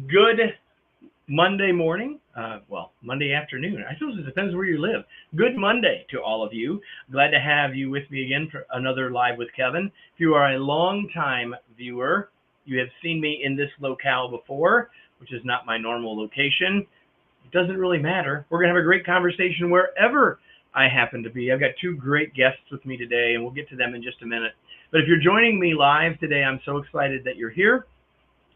Good Monday morning. Monday afternoon. I suppose it depends where you live. Good Monday to all of you. Glad to have you with me again for another Live with Kevin. If you are a long-time viewer, you have seen me in this locale before, which is not my normal location. It doesn't really matter. We're going to have a great conversation wherever I happen to be. I've got two great guests with me today, and we'll get to them in just a minute. But if you're joining me live today, I'm so excited that you're here.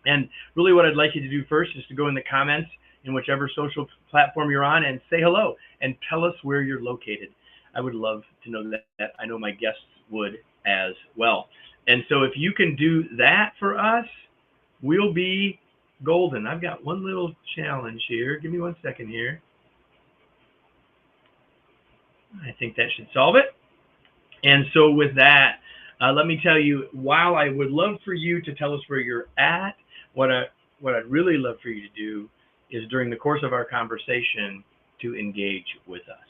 And really what I'd like you to do first is to go in the comments in whichever social platform you're on and say hello and tell us where you're located. I would love to know that. I know my guests would as well. And so if you can do that for us, we'll be golden. I've got one little challenge here. Give me 1 second here. I think that should solve it. And so with that, let me tell you, while I would love for you to tell us where you're at, what I'd really love for you to do is during the course of our conversation to engage with us.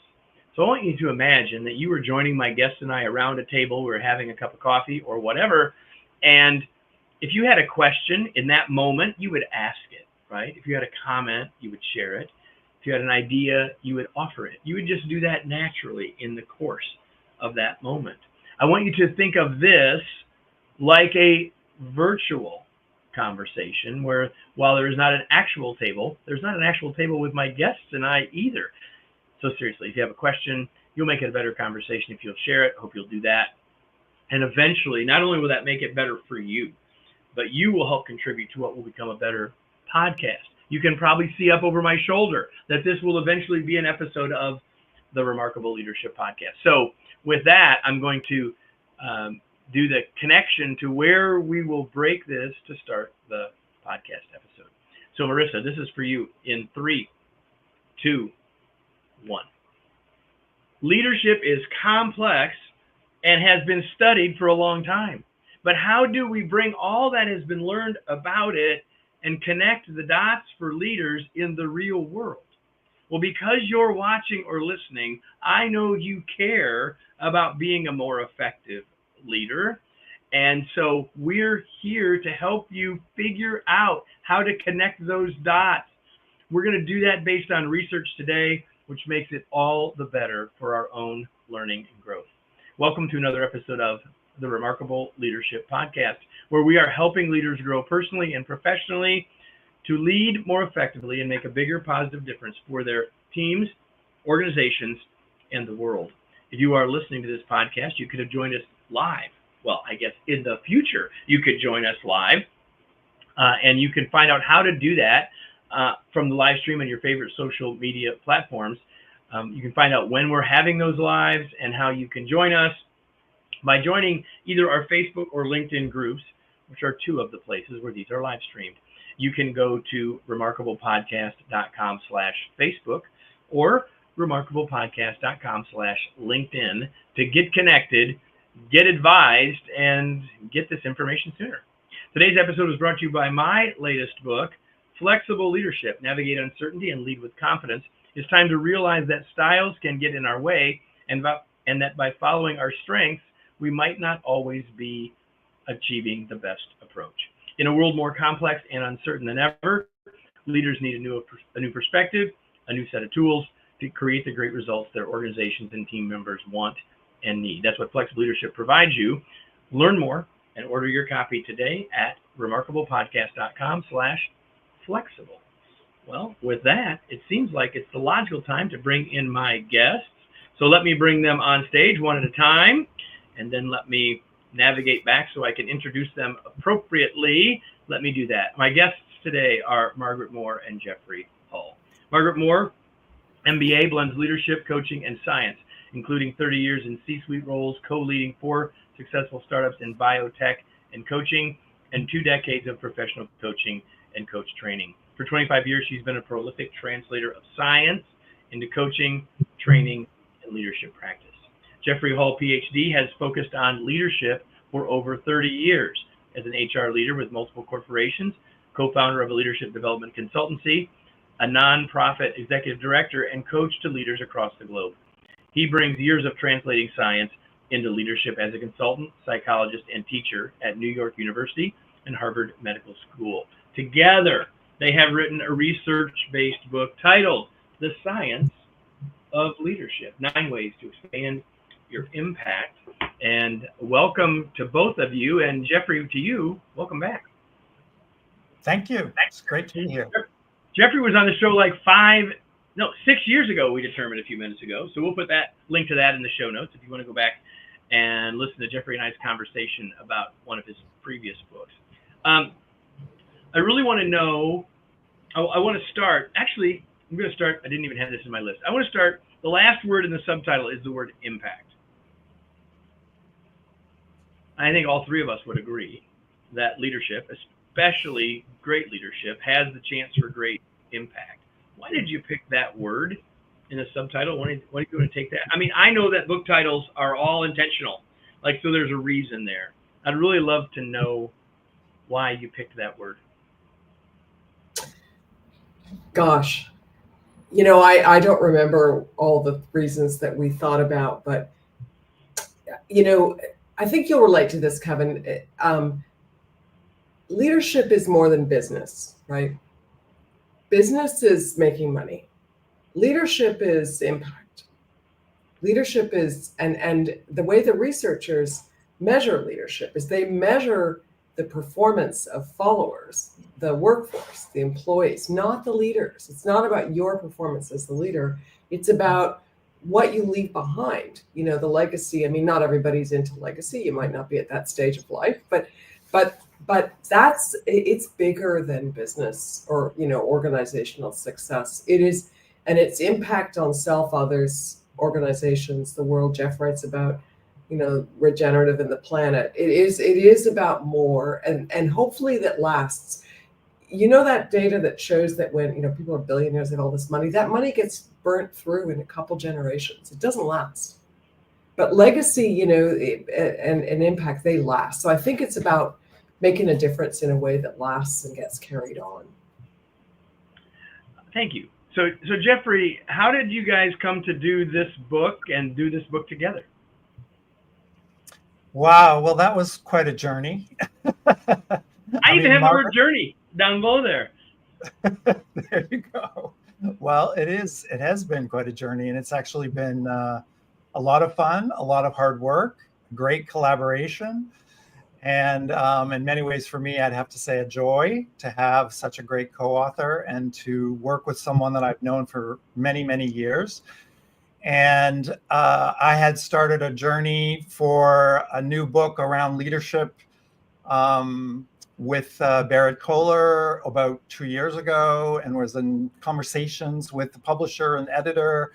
So I want you to imagine that you were joining my guests and I around a table, we're having a cup of coffee or whatever, and if you had a question in that moment, you would ask it, right? If you had a comment, you would share it. If you had an idea, you would offer it. You would just do that naturally in the course of that moment. I want you to think of this like a virtual conversation where while there's not an actual table, there's not an actual table with my guests and I either. So seriously, if you have a question, you'll make it a better conversation if you'll share it. I hope you'll do that. And eventually, not only will that make it better for you, but you will help contribute to what will become a better podcast. You can probably see up over my shoulder that this will eventually be an episode of the Remarkable Leadership Podcast. So with that, I'm going to do the connection to where we will break this to start the podcast episode. So Marissa, this is for you in 3, 2, 1. Leadership is complex and has been studied for a long time. But how do we bring all that has been learned about it and connect the dots for leaders in the real world? Well, because you're watching or listening, I know you care about being a more effective leader. And so we're here to help you figure out how to connect those dots. We're going to do that based on research today, which makes it all the better for our own learning and growth. Welcome to another episode of the Remarkable Leadership Podcast, where we are helping leaders grow personally and professionally to lead more effectively and make a bigger positive difference for their teams, organizations, and the world. If you are listening to this podcast, you could have joined us live. Well, I guess in the future, you could join us live, and you can find out how to do that from the live stream on your favorite social media platforms. You can find out when we're having those lives and how you can join us by joining either our Facebook or LinkedIn groups, which are two of the places where these are live streamed. You can go to remarkablepodcast.com/Facebook or remarkablepodcast.com/LinkedIn to get connected, get advised, and get this information sooner. Today's episode is brought to you by my latest book, Flexible Leadership, Navigate Uncertainty and Lead with Confidence. It's time to realize that styles can get in our way and that by following our strengths, we might not always be achieving the best approach. In a world more complex and uncertain than ever, leaders need a new perspective, a new set of tools to create the great results their organizations and team members want and need. That's what Flexible Leadership provides you. Learn more and order your copy today at remarkablepodcast.com/flexible. Well, with that, it seems like it's the logical time to bring in my guests. So let me bring them on stage one at a time, and then let me navigate back so I can introduce them appropriately. Let me do that. My guests today are Margaret Moore and Jeffrey Hull. Margaret Moore, MBA, blends leadership, coaching, and science, including 30 years in C-suite roles, co-leading 4 successful startups in biotech and coaching, and 2 decades of professional coaching and coach training. For 25 years, she's been a prolific translator of science into coaching, training, and leadership practice. Jeffrey Hull, PhD, has focused on leadership for over 30 years as an HR leader with multiple corporations, co-founder of a leadership development consultancy, a nonprofit executive director, and coach to leaders across the globe. He brings years of translating science into leadership as a consultant, psychologist, and teacher at New York University and Harvard Medical School. Together, They have written a research-based book titled The Science of Leadership, 9 Ways to Expand Your Impact. And welcome to both of you. And Jeffrey, to you, welcome back. Thank you. It's great to be here. Jeffrey was on the show like 6 years ago, we determined a few minutes ago. So we'll put that link to that in the show notes if you want to go back and listen to Jeffrey and I's conversation about one of his previous books. I really want to know, I want to start, actually, I'm going to start, I didn't even have this in my list. I want to start, the last word in the subtitle is the word impact. I think all three of us would agree that leadership, especially great leadership, has the chance for great impact. Why did you pick that word in the subtitle? Why did you want to take that? I mean, I know that book titles are all intentional, like, so there's a reason there. I'd really love to know why you picked that word. Gosh, I don't remember all the reasons that we thought about, but, I think you'll relate to this, Kevin. Leadership is more than business, right? Business is making money. Leadership is impact. Leadership is, and the way the researchers measure leadership is they measure the performance of followers, the workforce, the employees, not the leaders. It's not about your performance as the leader. It's about what you leave behind, the legacy. I mean, not everybody's into legacy. You might not be at that stage of life, but it's bigger than business or, organizational success. It is, and its impact on self, others, organizations, the world Jeff writes about, regenerative and the planet. It is about more, and hopefully that lasts. That data that shows that when, people are billionaires, they have all this money, that money gets burnt through in a couple generations. It doesn't last. But legacy, and impact, they last. So I think it's about making a difference in a way that lasts and gets carried on. Thank you. So Jeffrey, how did you guys come to do this book and do this book together? Wow, well, that was quite a journey. I even have the word journey down below there. There you go. Well, it has been quite a journey, and it's actually been a lot of fun, a lot of hard work, great collaboration. And in many ways, for me, I'd have to say a joy to have such a great co-author and to work with someone that I've known for many, many years. And I had started a journey for a new book around leadership with Barrett Kohler about 2 years ago, and was in conversations with the publisher and editor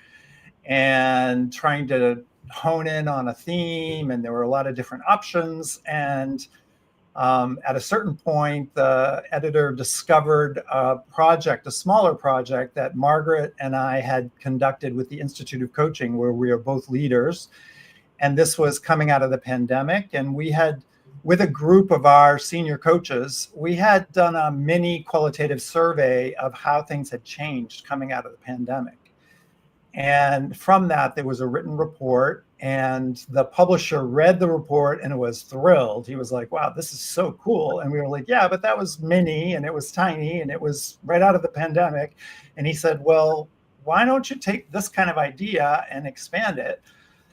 and trying to hone in on a theme, and there were a lot of different options. And at a certain point, the editor discovered a smaller project that Margaret and I had conducted with the Institute of Coaching, where we are both leaders. And this was coming out of the pandemic. And we had, with a group of our senior coaches, we had done a mini qualitative survey of how things had changed coming out of the pandemic. And from that, there was a written report, and the publisher read the report and was thrilled. He was like, wow, this is so cool. And we were like, yeah, but that was mini and it was tiny and it was right out of the pandemic. And he said, well, why don't you take this kind of idea and expand it?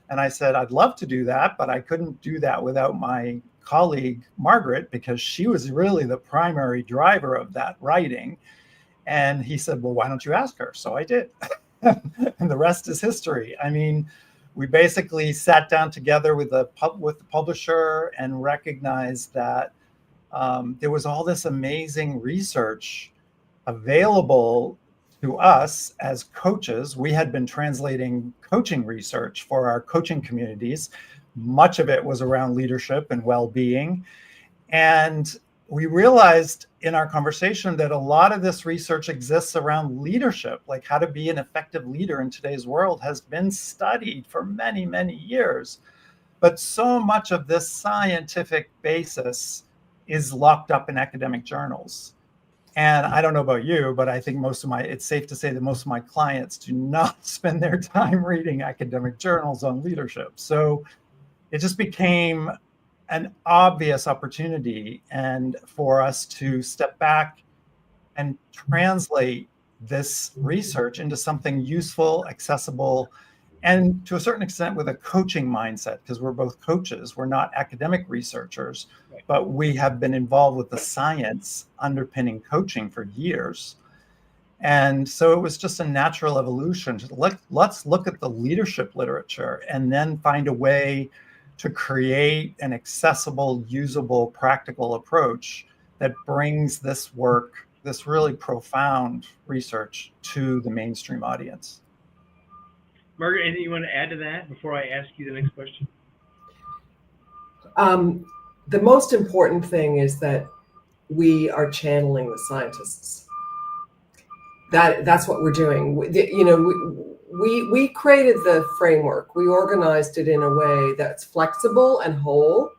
And I said, I'd love to do that, but I couldn't do that without my colleague, Margaret, because she was really the primary driver of that writing. And he said, well, why don't you ask her? So I did. And the rest is history. I mean, we basically sat down together with the publisher and recognized that there was all this amazing research available to us as coaches. We had been translating coaching research for our coaching communities. Much of it was around leadership and well-being. And we realized in our conversation that a lot of this research exists around leadership, like how to be an effective leader in today's world has been studied for many, many years. But so much of this scientific basis is locked up in academic journals. And I don't know about you, but I think it's safe to say that most of my clients do not spend their time reading academic journals on leadership. So it just became an obvious opportunity and for us to step back and translate this research into something useful, accessible, and to a certain extent with a coaching mindset, because we're both coaches. We're not academic researchers, but we have been involved with the science underpinning coaching for years. And so it was just a natural evolution. Let's look at the leadership literature and then find a way to create an accessible, usable, practical approach that brings this work, this really profound research, to the mainstream audience. Margaret, anything you want to add to that before I ask you the next question? The most important thing is that we are channeling the scientists. That's what we're doing. We created the framework. We organized it in a way that's flexible and whole,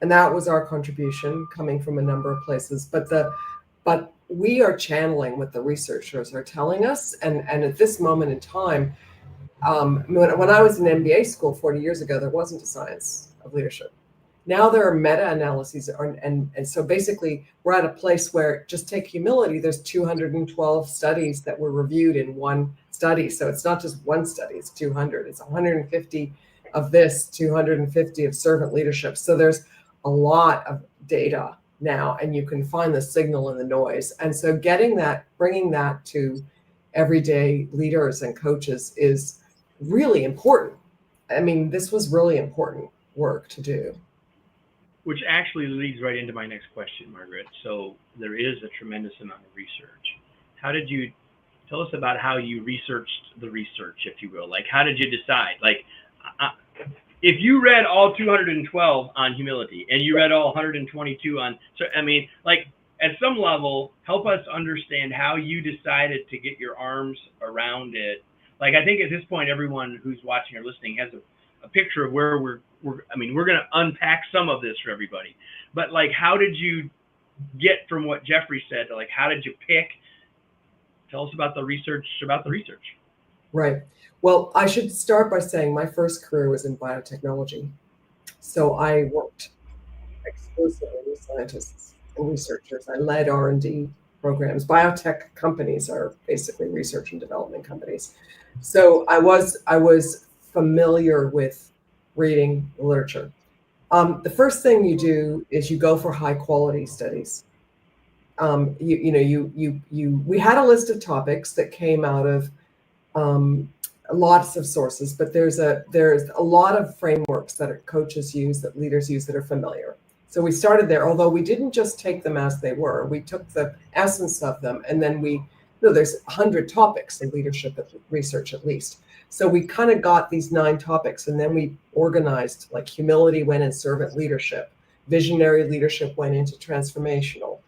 and that was our contribution, coming from a number of places. But we are channeling what the researchers are telling us, and at this moment in time, when I was in MBA school 40 years ago, there wasn't a science of leadership. Now there are meta-analyses, and so basically we're at a place where, just take humility, there's 212 studies that were reviewed in one study. So it's not just one study, it's 200. It's 150 of this, 250 of servant leadership. So there's a lot of data now, and you can find the signal in the noise. And so bringing that to everyday leaders and coaches is really important. I mean, this was really important work to do. Which actually leads right into my next question, Margaret. So there is a tremendous amount of research. How did you tell us about how you researched the research, if you will? Like, how did you decide? Like, if you read all 212 on humility and you read all 122 on, so I mean, like, at some level, help us understand how you decided to get your arms around it. Like, I think at this point, everyone who's watching or listening has a picture of where we're going to unpack some of this for everybody. But like, how did you get from what Jeffrey said to, like, how did you pick? Tell us about the research. Right. Well, I should start by saying my first career was in biotechnology. So I worked exclusively with scientists and researchers. I led R&D programs. Biotech companies are basically research and development companies. So I was familiar with reading the literature. The first thing you do is you go for high quality studies. We had a list of topics that came out of lots of sources, but there's a lot of frameworks that coaches use, that leaders use, that are familiar. So we started there, although we didn't just take them as they were. We took the essence of them, and then there's 100 topics in leadership research at least. So we kind of got these 9 topics, and then we organized, like, humility went in servant leadership, visionary leadership went into transformational,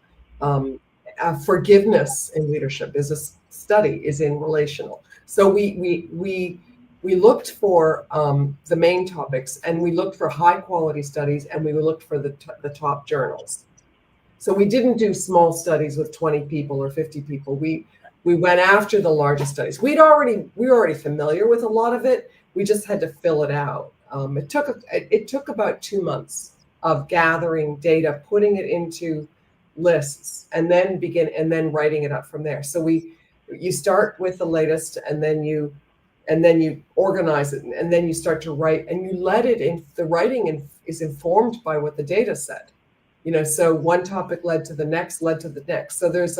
forgiveness in leadership is in relational. So we looked for the main topics, and we looked for high quality studies, and we looked for the top journals. So we didn't do small studies with 20 people or 50 people. We went after the largest studies. We were already familiar with a lot of it. We just had to fill it out. It took about 2 months of gathering data, putting it into lists, and then writing it up from there. So you start with the latest, and then you organize it, and then you start to write, and you let it in. The writing is informed by what the data said. So one topic led to the next. So there's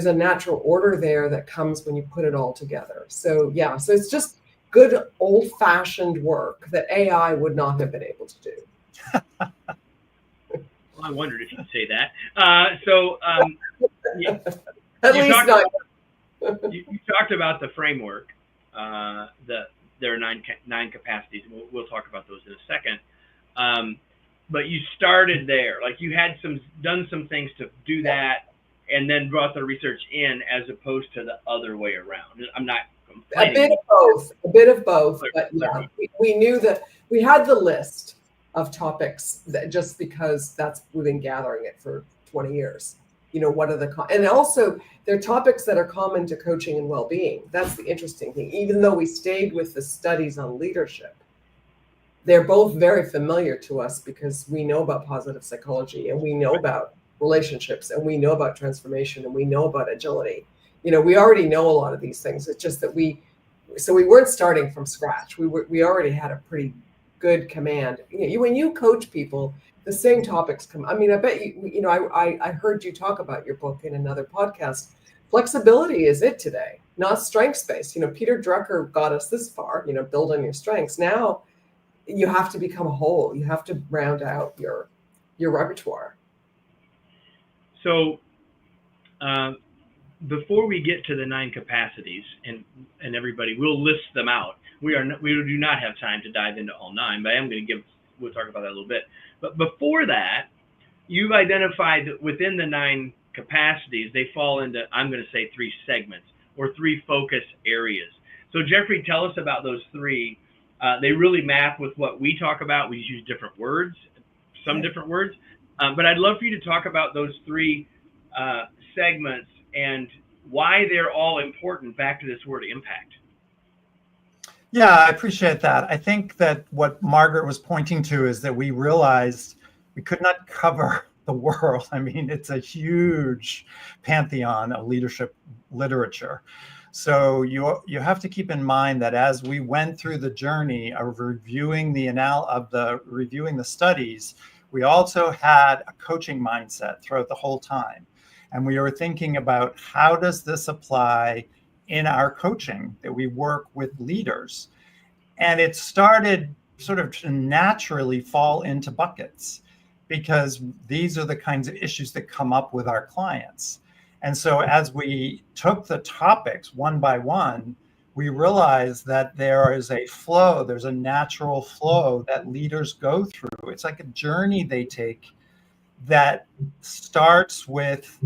a natural order there that comes when you put it all together. So yeah, so it's just good old-fashioned work that AI would not have been able to do. Well, I wondered if you'd say that. You talked about the framework. There are nine capacities. We'll talk about those in a second. But you started there, like you had done some things to do that, and then brought the research in, as opposed to the other way around. I'm not complaining. A bit of both. But yeah, we knew that we had the list of topics, that just because we've been gathering it for 20 years. What are and also there are topics that are common to coaching and well-being. That's the interesting thing. Even though we stayed with the studies on leadership, they're both very familiar to us, because we know about positive psychology, and we know about relationships, and we know about transformation, and we know about agility. We already know a lot of these things. It's just that we weren't starting from scratch. We already had a pretty good command. When you coach people, the same topics come. I mean, I bet I heard you talk about your book in another podcast. Flexibility is it today, not strengths based. Peter Drucker got us this far. Build on your strengths. Now you have to become a whole. You have to round out your repertoire. So before we get to the 9 capacities, and everybody, we'll list them out. We do not have time to dive into all 9, but we'll talk about that a little bit. But before that, you've identified that within the 9 capacities, they fall into, I'm going to say, 3 segments or 3 focus areas. So Jeffrey, tell us about those 3. They really map with what we talk about. We use different words, different words. But I'd love for you to talk about those 3 segments and why they're all important, back to this word impact. Yeah, I appreciate that. I think that what Margaret was pointing to is that we realized we could not cover the world. I mean, it's a huge pantheon of leadership literature. So you have to keep in mind that as we went through the journey of reviewing the studies, we also had a coaching mindset throughout the whole time. And we were thinking about, how does this apply in our coaching, that we work with leaders? And it started sort of to naturally fall into buckets, because these are the kinds of issues that come up with our clients. And so as we took the topics one by one, we realized that there is a flow, there's a natural flow that leaders go through. It's like a journey they take that starts with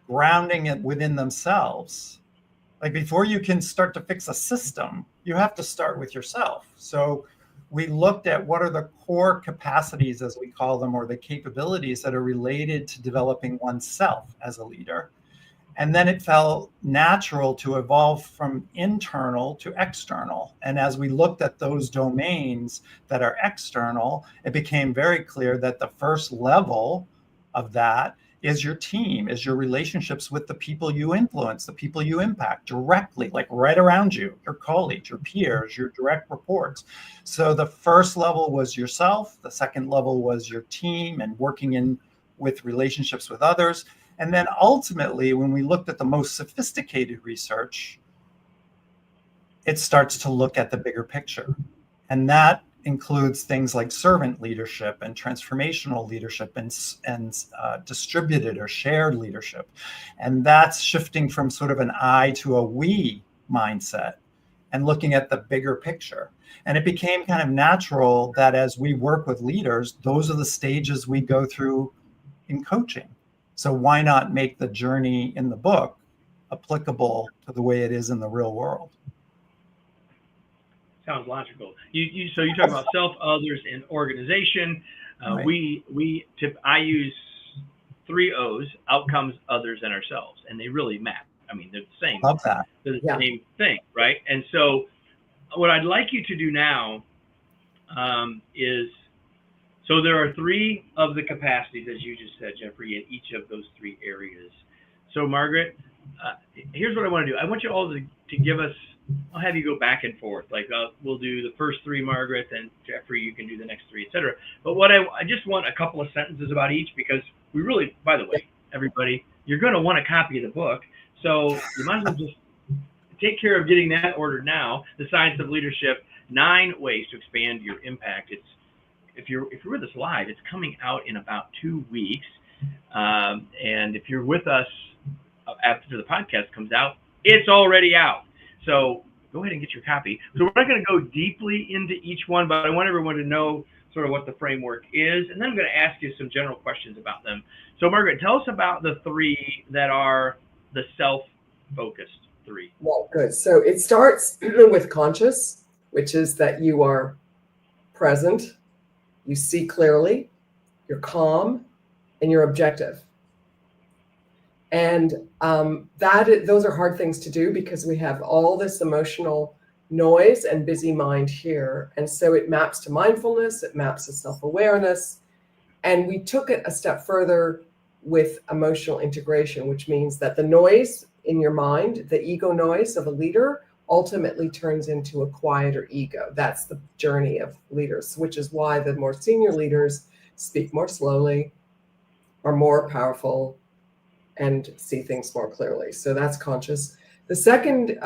grounding it within themselves. Like, before you can start to fix a system, you have to start with yourself. So we looked at what are the core capacities, as we call them, or the capabilities that are related to developing oneself as a leader. And then it felt natural to evolve from internal to external. And as we looked at those domains that are external, it became very clear that the first level of that is your team, is your relationships with the people you influence, the people you impact directly, like right around you, your colleagues, your peers, your direct reports. So the first level was yourself. The second level was your team and working in with relationships with others. And then ultimately, when we looked at the most sophisticated research, it starts to look at the bigger picture. And that includes things like servant leadership and transformational leadership and distributed or shared leadership. And that's shifting from sort of an I to a we mindset and looking at the bigger picture. And it became kind of natural that as we work with leaders, those are the stages we go through in coaching. So why not make the journey in the book applicable to the way it is in the real world? Sounds logical. So you talk about self, others, and organization. Right. I use 3 O's: outcomes, others, and ourselves, and they really map. I mean, they're the same. Love that. They're the same thing, right? And so, what I'd like you to do now is, so there are 3 of the capacities, as you just said, Jeffrey, in each of those 3 areas. So, Margaret, here's what I want to do. I want you all to give us. I'll have you go back and forth. Like, we'll do the first 3, Margaret, then Jeffrey, you can do the next 3, etc. But what I just want a couple of sentences about each, because we really, by the way, everybody, you're going to want a copy of the book. So you might as well just take care of getting that ordered now. The Science of Leadership: 9 Ways to Expand Your Impact. If you're with us live, it's coming out in about 2 weeks. And if you're with us after the podcast comes out, it's already out. So go ahead and get your copy. So we're not going to go deeply into each one, but I want everyone to know sort of what the framework is. And then I'm going to ask you some general questions about them. So Margaret, tell us about the 3 that are the self-focused 3. Well, good. So it starts with conscious, which is that you are present, you see clearly, you're calm, and you're objective. And those are hard things to do because we have all this emotional noise and busy mind here. And so it maps to mindfulness, it maps to self-awareness. And we took it a step further with emotional integration, which means that the noise in your mind, the ego noise of a leader, ultimately turns into a quieter ego. That's the journey of leaders, which is why the more senior leaders speak more slowly, are more powerful, and see things more clearly. So that's conscious. The second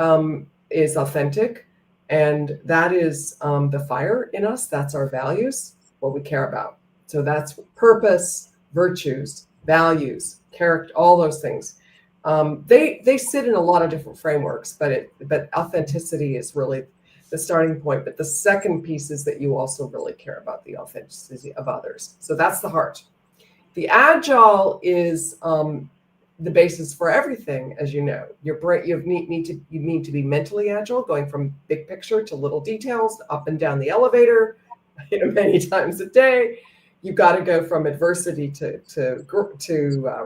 is authentic, and that is the fire in us. That's our values, what we care about. So that's purpose, virtues, values, character, all those things. They sit in a lot of different frameworks, but authenticity is really the starting point. But the second piece is that you also really care about the authenticity of others. So that's the heart. The agile is the basis for everything, as you know. Your brain, you need to be mentally agile, going from big picture to little details, up and down the elevator, many times a day. You've got to go from adversity to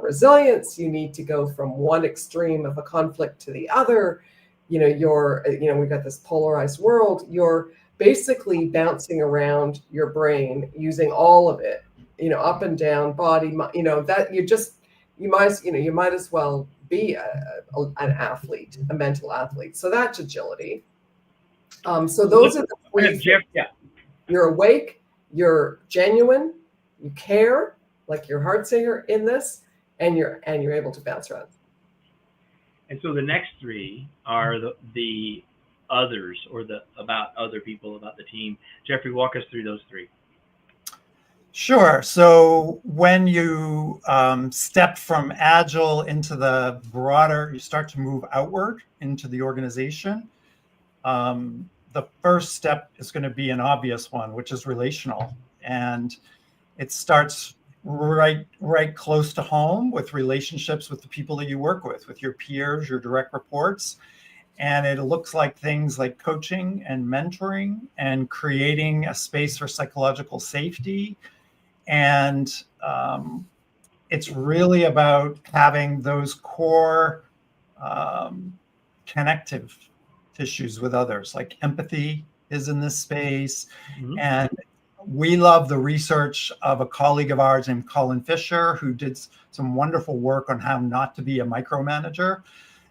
resilience. You need to go from one extreme of a conflict to the other. We've got this polarized world. You're basically bouncing around your brain, using all of it, up and down, body, that you might as well be an athlete, a mental athlete. So that's agility. So those are the three. Jeff, yeah. You're awake, you're genuine, you care, like your heart singer in this, and you're able to bounce around. And so the next three are the others, or the about other people, about the team. Jeffrey, walk us through those three. Sure. So when you step from agile into the broader, you start to move outward into the organization. The first step is going to be an obvious one, which is relational. And it starts right close to home with relationships with the people that you work with your peers, your direct reports. And it looks like things like coaching and mentoring and creating a space for psychological safety. And it's really about having those core connective tissues with others, like empathy is in this space. Mm-hmm. And we love the research of a colleague of ours named Colin Fisher, who did some wonderful work on how not to be a micromanager.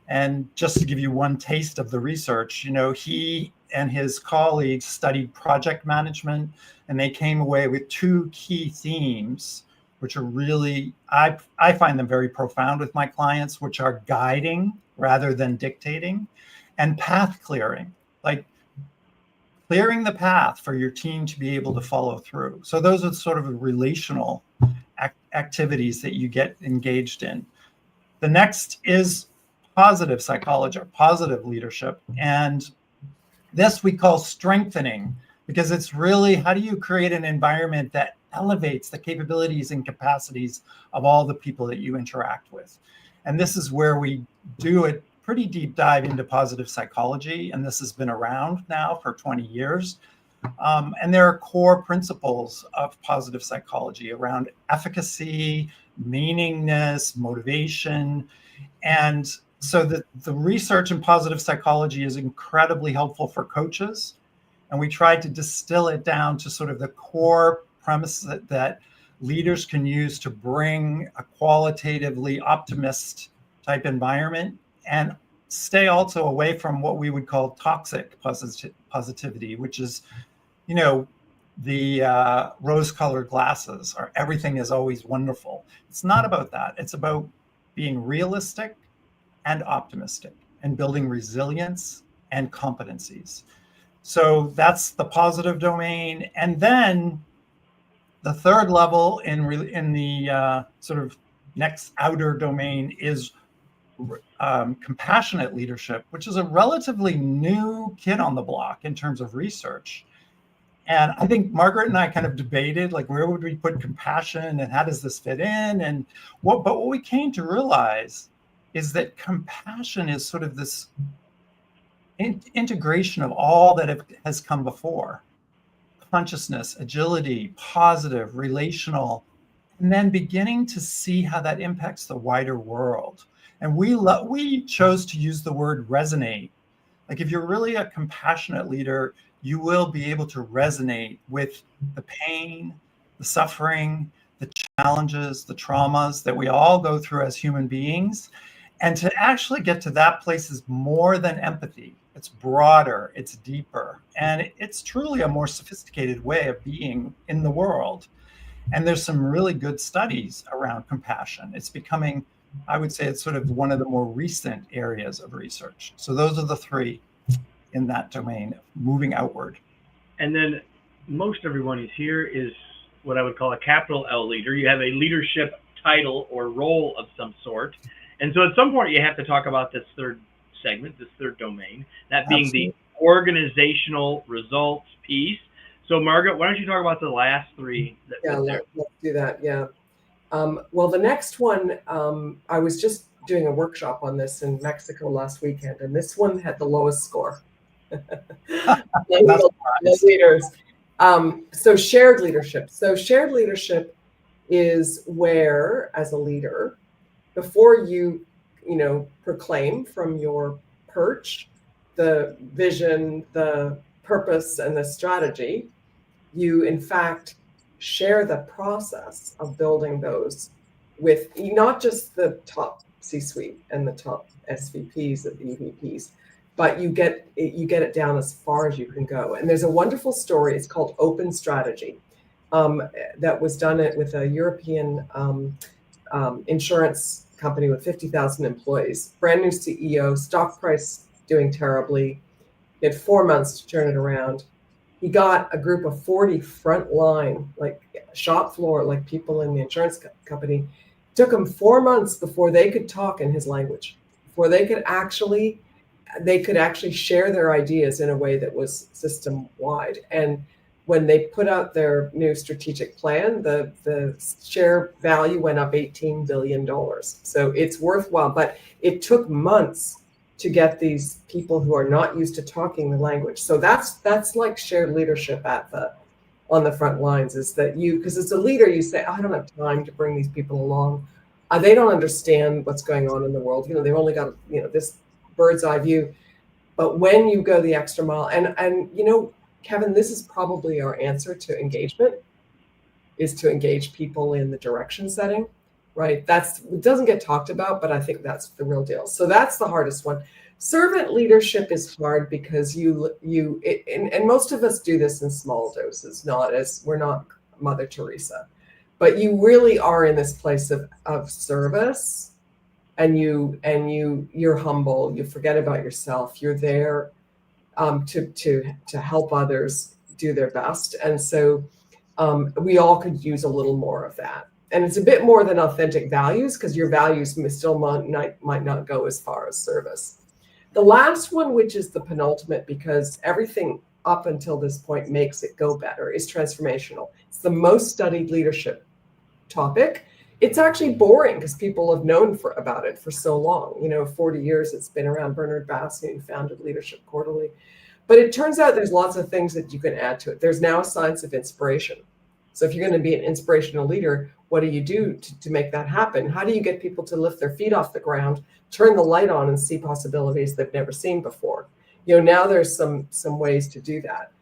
And just to give you one taste of the research, he and his colleagues studied project management, and they came away with two key themes, which are really, I find them very profound with my clients, which are guiding rather than dictating, and path clearing, like clearing the path for your team to be able to follow through. So those are sort of relational activities that you get engaged in. The next is positive psychology, or positive leadership. And this we call strengthening, because it's really, how do you create an environment that elevates the capabilities and capacities of all the people that you interact with? And this is where we do a pretty deep dive into positive psychology. And this has been around now for 20 years. And there are core principles of positive psychology around efficacy, meaningness, motivation. And so the research in positive psychology is incredibly helpful for coaches. And we tried to distill it down to sort of the core premise that leaders can use to bring a qualitatively optimist type environment and stay also away from what we would call toxic positivity, which is, the rose-colored glasses, or everything is always wonderful. It's not about that. It's about being realistic and optimistic and building resilience and competencies. So that's the positive domain. And then the third level in the sort of next outer domain is compassionate leadership, which is a relatively new kid on the block in terms of research. And I think Margaret and I kind of debated, like, where would we put compassion and how does this fit in? But what we came to realize is that compassion is sort of this integration of all that has come before: consciousness, agility, positive, relational, and then beginning to see how that impacts the wider world. And we chose to use the word resonate. Like, if you're really a compassionate leader, you will be able to resonate with the pain, the suffering, the challenges, the traumas that we all go through as human beings. And to actually get to that place is more than empathy. It's broader, it's deeper, and it's truly a more sophisticated way of being in the world. And there's some really good studies around compassion. It's becoming, I would say, it's sort of one of the more recent areas of research. So those are the three in that domain, moving outward. And then most everyone who's here is what I would call a capital L leader. You have a leadership title or role of some sort. And so at some point you have to talk about this third segment, this third domain, that being Absolutely. The organizational results piece. So Margaret, why don't you talk about the last three? Let's do that. Yeah. Well, the next one, I was just doing a workshop on this in Mexico last weekend, and this one had the lowest score. Leaders. So shared leadership. So shared leadership is where, as a leader, before you proclaim from your perch the vision, the purpose, and the strategy, you in fact share the process of building those with not just the top C-suite and the top SVPs and EVPs, but you get it down as far as you can go. And there's a wonderful story. It's called Open Strategy, that was done with a European insurance company with 50,000 employees. Brand new CEO, stock price doing terribly. He had 4 months to turn it around. He got a group of 40 frontline, like shop floor, like people in the insurance company. It took them 4 months before they could talk in his language, before they could actually share their ideas in a way that was system-wide. And when they put out their new strategic plan, the share value went up $18 billion. So it's worthwhile, but it took months to get these people who are not used to talking the language. So that's like shared leadership on the front lines, is that because as a leader, you say, I don't have time to bring these people along. They don't understand what's going on in the world. They've only got, this bird's eye view. But when you go the extra mile, and Kevin, this is probably our answer to engagement, is to engage people in the direction setting, right? It doesn't get talked about, but I think that's the real deal. So that's the hardest one. Servant leadership is hard because and most of us do this in small doses, we're not Mother Teresa, but you really are in this place of service. And you're humble. You forget about yourself. You're there to help others do their best. And so we all could use a little more of that. And it's a bit more than authentic values, because your values still might not go as far as service. The last one, which is the penultimate, because everything up until this point makes it go better, is transformational. It's the most studied leadership topic. It's actually boring because people have known about it for so long. 40 years it's been around. Bernard Bass, who founded Leadership Quarterly. But it turns out there's lots of things that you can add to it. There's now a science of inspiration. So if you're going to be an inspirational leader, what do you do to make that happen? How do you get people to lift their feet off the ground, turn the light on, and see possibilities they've never seen before? Now there's some ways to do that.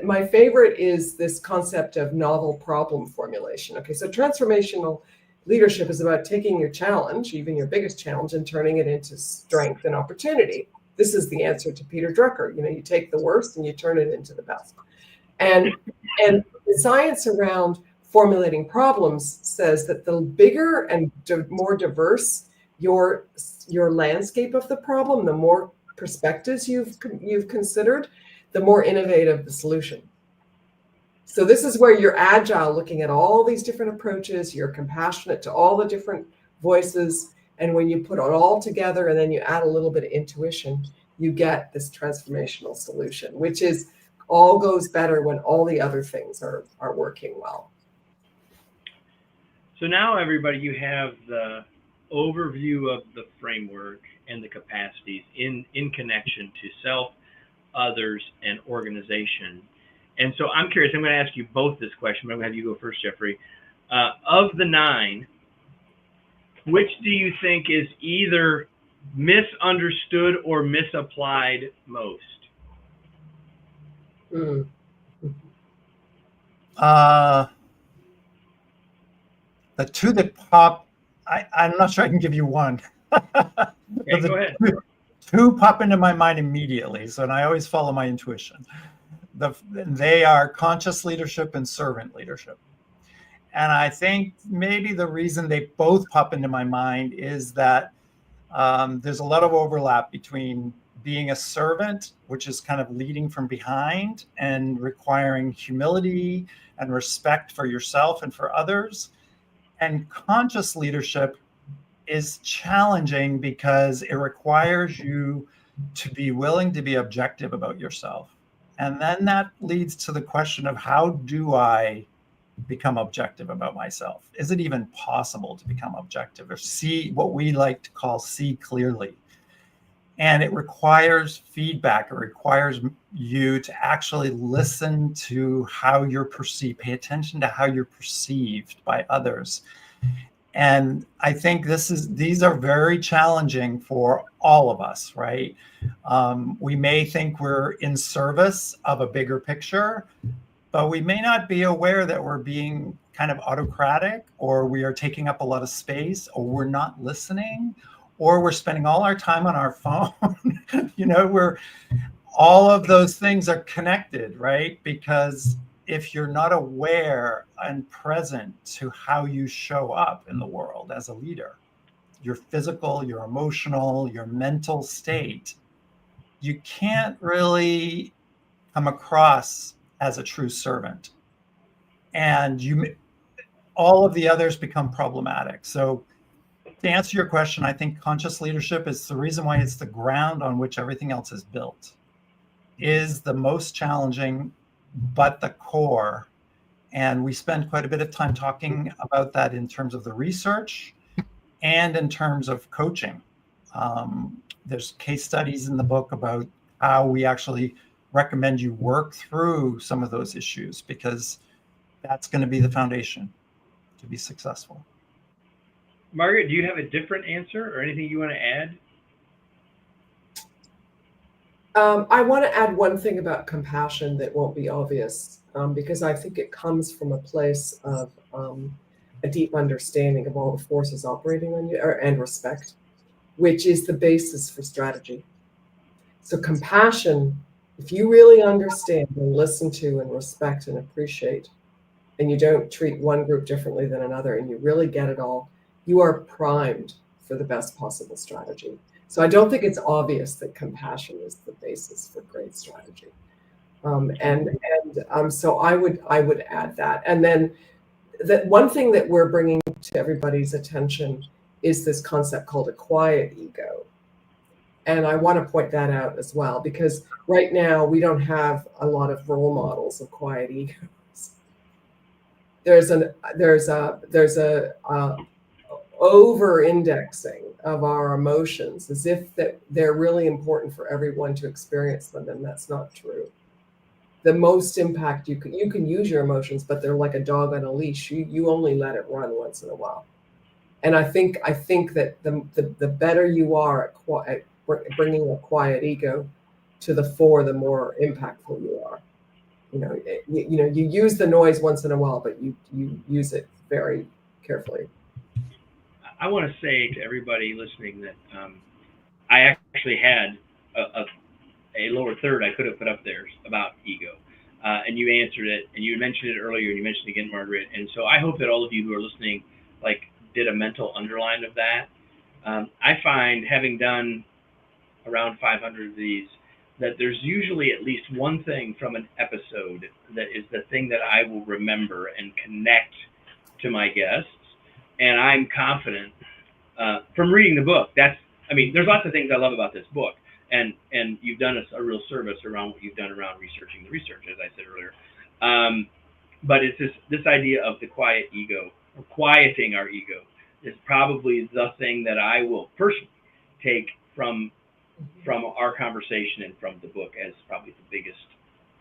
My favorite is this concept of novel problem formulation. Okay, so transformational leadership is about taking your challenge, even your biggest challenge, and turning it into strength and opportunity. This is the answer to Peter Drucker. You take the worst and you turn it into the best. And the science around formulating problems says that the bigger and more diverse your landscape of the problem, the more perspectives you've considered, the more innovative the solution. So this is where you're agile, looking at all these different approaches, you're compassionate to all the different voices, and when you put it all together and then you add a little bit of intuition, you get this transformational solution, which is all goes better when all the other things are working well. So now, everybody, you have the overview of the framework and the capacities in connection to self, others, and organization. And so I'm curious, I'm going to ask you both this question, but I'm going to have you go first, Jeffrey. Of the 9, which do you think is either misunderstood or misapplied most? the two that pop, I'm not sure I can give you one. Okay, go ahead. Two pop into my mind immediately. So, and I always follow my intuition. They are conscious leadership and servant leadership. And I think maybe the reason they both pop into my mind is that there's a lot of overlap between being a servant, which is kind of leading from behind and requiring humility and respect for yourself and for others. And conscious leadership is challenging because it requires you to be willing to be objective about yourself. And then that leads to the question of, how do I become objective about myself? Is it even possible to become objective or see what we like to call see clearly? And it requires feedback. It requires you to actually listen to how you're perceived, pay attention to how you're perceived by others. And I think these are very challenging for all of us, right? We may think we're in service of a bigger picture, but we may not be aware that we're being kind of autocratic, or we are taking up a lot of space, or we're not listening, or we're spending all our time on our phone. All of those things are connected, right? Because if you're not aware and present to how you show up in the world as a leader, your physical, your emotional, your mental state, you can't really come across as a true servant. And all of the others become problematic. So to answer your question, I think conscious leadership is the reason why it's the ground on which everything else is built, is the most challenging, but the core. And we spend quite a bit of time talking about that in terms of the research and in terms of coaching. There's case studies in the book about how we actually recommend you work through some of those issues, because that's going to be the foundation to be successful. Margaret, do you have a different answer or anything you want to add? I want to add one thing about compassion that won't be obvious, because I think it comes from a place of a deep understanding of all the forces operating on you, and respect, which is the basis for strategy. So compassion, if you really understand and listen to and respect and appreciate, and you don't treat one group differently than another, and you really get it all, you are primed for the best possible strategy. So I don't think it's obvious that compassion is the basis for great strategy. So I would add that. And then the one thing that we're bringing to everybody's attention is this concept called a quiet ego. And I want to point that out as well, because right now we don't have a lot of role models of quiet egos. There's a over-indexing of our emotions, as if that they're really important for everyone to experience them, and that's not true. The most impact you can use your emotions, but they're like a dog on a leash. You only let it run once in a while. And I think that the better you are at bringing a quiet ego to the fore, the more impactful you are. You use the noise once in a while, but you use it very carefully. I want to say to everybody listening that I actually had a lower third I could have put up there about ego, and you answered it, and you mentioned it earlier, and you mentioned it again, Margaret. And so I hope that all of you who are listening did a mental underline of that. I find, having done around 500 of these, that there's usually at least one thing from an episode that is the thing that I will remember and connect to my guests. And I'm confident from reading the book. There's lots of things I love about this book, and you've done a real service around what you've done around researching the research, as I said earlier. But it's this idea of the quiet ego, or quieting our ego, is probably the thing that I will personally take from our conversation and from the book as probably the biggest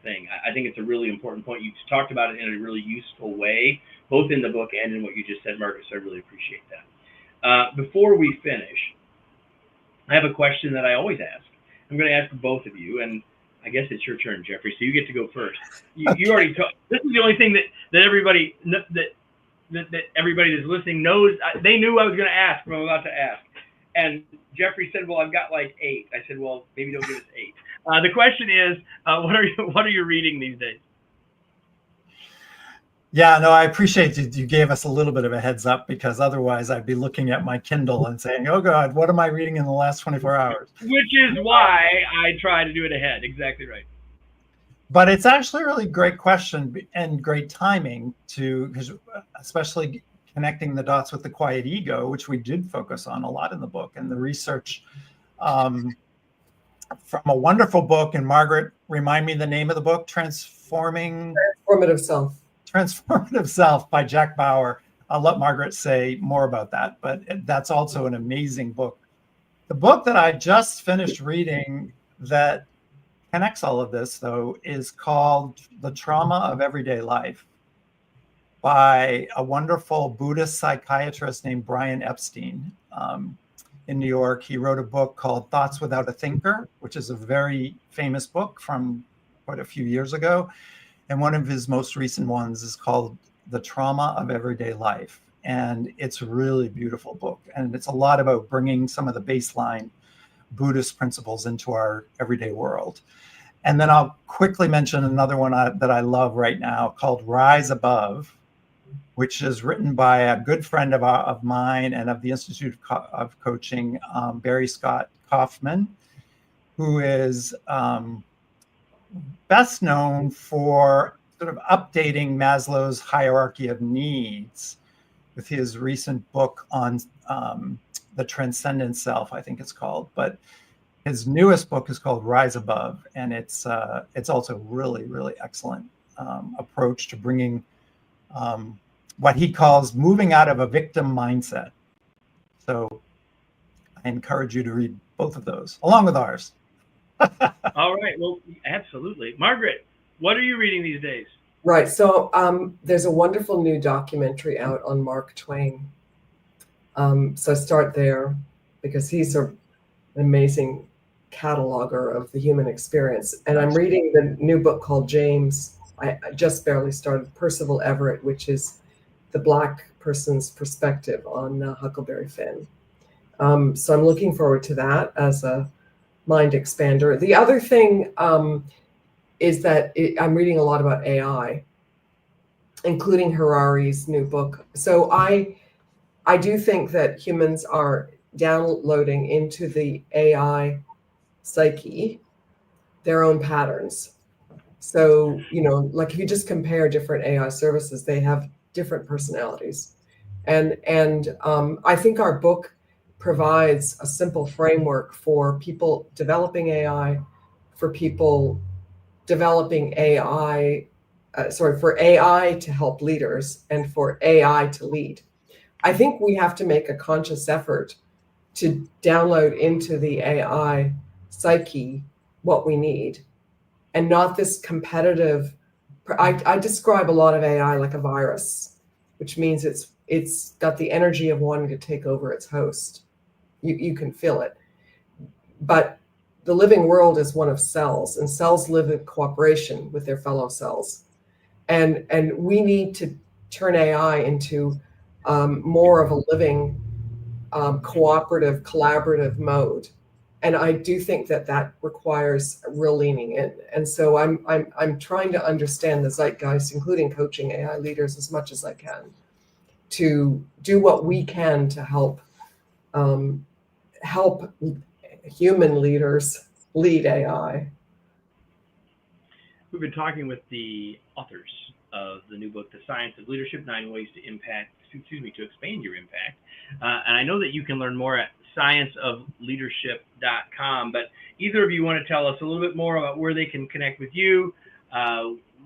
thing. I think it's a really important point. You've talked about it in a really useful way, both in the book and in what you just said, Margaret, so I really appreciate that. Before we finish, I have a question that I always ask. I'm going to ask both of you, and I guess it's your turn, Jeffrey, so you get to go first. You already talked. This is the only thing that everybody, that that everybody that's listening knows. They knew I was going to ask what I'm about to ask. And Jeffrey said, "Well, I've got like 8." I said, "Well, maybe don't give us 8." The question is, what are you reading these days? Yeah, no, I appreciate you gave us a little bit of a heads up, because otherwise I'd be looking at my Kindle and saying, "Oh God, what am I reading in the last 24 hours?" Which is why I try to do it ahead. Exactly right. But it's actually a really great question and great timing because especially connecting the dots with the quiet ego, which we did focus on a lot in the book, and the research from a wonderful book. And Margaret, remind me the name of the book, Transformative Self. Transformative Self by Jack Bauer. I'll let Margaret say more about that, but that's also an amazing book. The book that I just finished reading that connects all of this, though, is called The Trauma of Everyday Life by a wonderful Buddhist psychiatrist named Brian Epstein in New York. He wrote a book called Thoughts Without a Thinker, which is a very famous book from quite a few years ago. And one of his most recent ones is called The Trauma of Everyday Life. And it's a really beautiful book. And it's a lot about bringing some of the baseline Buddhist principles into our everyday world. And then I'll quickly mention another one that I love right now called Rise Above, which is written by a good friend of mine and of the Institute of Coaching, Barry Scott Kaufman, who is best known for sort of updating Maslow's hierarchy of needs with his recent book on the transcendent self, I think it's called. But his newest book is called Rise Above, and it's also really, really excellent approach to bringing what he calls moving out of a victim mindset. So I encourage you to read both of those, along with ours. All right. Well, absolutely. Margaret, what are you reading these days? Right. So there's a wonderful new documentary out on Mark Twain. So start there, because he's an amazing cataloger of the human experience. And I'm reading the new book called James. I just barely started, Percival Everett, which is the Black person's perspective on Huckleberry Finn. So I'm looking forward to that as a mind expander. The other thing is that I'm reading a lot about AI, including Harari's new book. So I do think that humans are downloading into the AI psyche their own patterns. So, like if you just compare different AI services, they have different personalities. And I think our book provides a simple framework for people developing AI, for people developing AI, for AI to help leaders and for AI to lead. I think we have to make a conscious effort to download into the AI psyche what we need, and not this competitive. I describe a lot of AI like a virus, which means it's got the energy of wanting to take over its host. You can feel it. But the living world is one of cells, and cells live in cooperation with their fellow cells. And we need to turn AI into more of a living, cooperative, collaborative mode. And I do think that requires real leaning in. And so I'm trying to understand the zeitgeist, including coaching AI leaders as much as I can, to do what we can to help human leaders lead AI. We've been talking with the authors of the new book, The Science of Leadership: 9 Ways to Expand Your Impact. And I know that you can learn more at scienceofleadership.com, but either of you want to tell us a little bit more about where they can connect with you,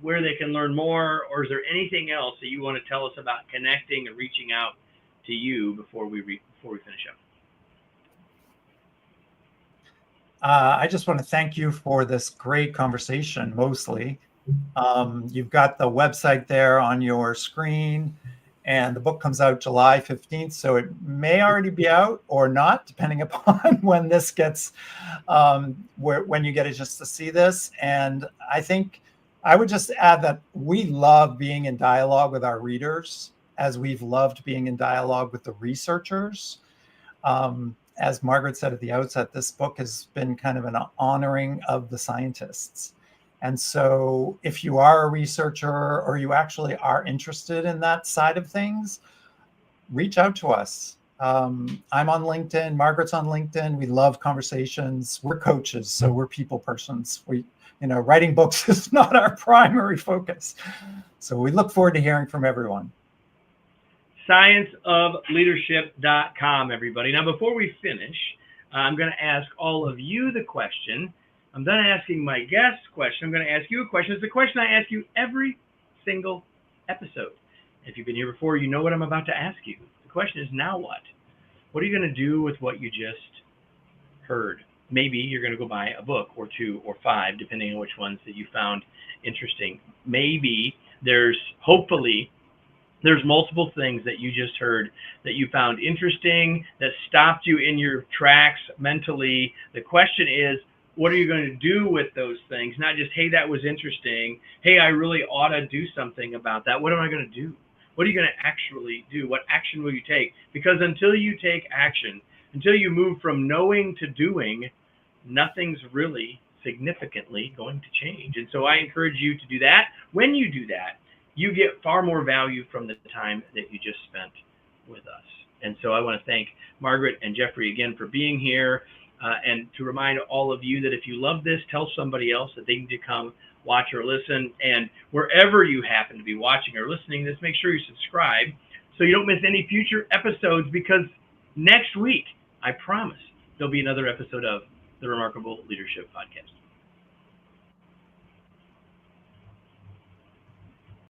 where they can learn more, or is there anything else that you want to tell us about connecting and reaching out to you before we finish up? I just want to thank you for this great conversation, mostly. You've got the website there on your screen, and the book comes out July 15th, so it may already be out or not, depending upon when this gets, when you get a chance to see this. And I think I would just add that we love being in dialogue with our readers. as we've loved being in dialogue with the researchers. As Margaret said at the outset, this book has been kind of an honoring of the scientists. And so if you are a researcher or you actually are interested in that side of things, reach out to us. I'm on LinkedIn. Margaret's on LinkedIn. We love conversations. We're coaches, so we're people persons. Writing books is not our primary focus. So we look forward to hearing from everyone. Scienceofleadership.com, everybody. Now, before we finish, I'm going to ask all of you the question. I'm done asking my guest question. I'm going to ask you a question. It's the question I ask you every single episode. If you've been here before, you know what I'm about to ask you. The question is, now what? What are you going to do with what you just heard? Maybe you're going to go buy a book or 2 or 5, depending on which ones that you found interesting. Maybe hopefully, there's multiple things that you just heard that you found interesting, that stopped you in your tracks mentally. The question is, what are you going to do with those things? Not just, hey, that was interesting. Hey, I really ought to do something about that. What am I going to do? What are you going to actually do? What action will you take? Because until you take action, until you move from knowing to doing, nothing's really significantly going to change. And so I encourage you to do that. When you do that, you get far more value from the time that you just spent with us. And so I want to thank Margaret and Jeffrey again for being here, and to remind all of you that if you love this, tell somebody else that they need to come watch or listen. And wherever you happen to be watching or listening to this, make sure you subscribe so you don't miss any future episodes, because next week, I promise, there'll be another episode of the Remarkable Leadership Podcast.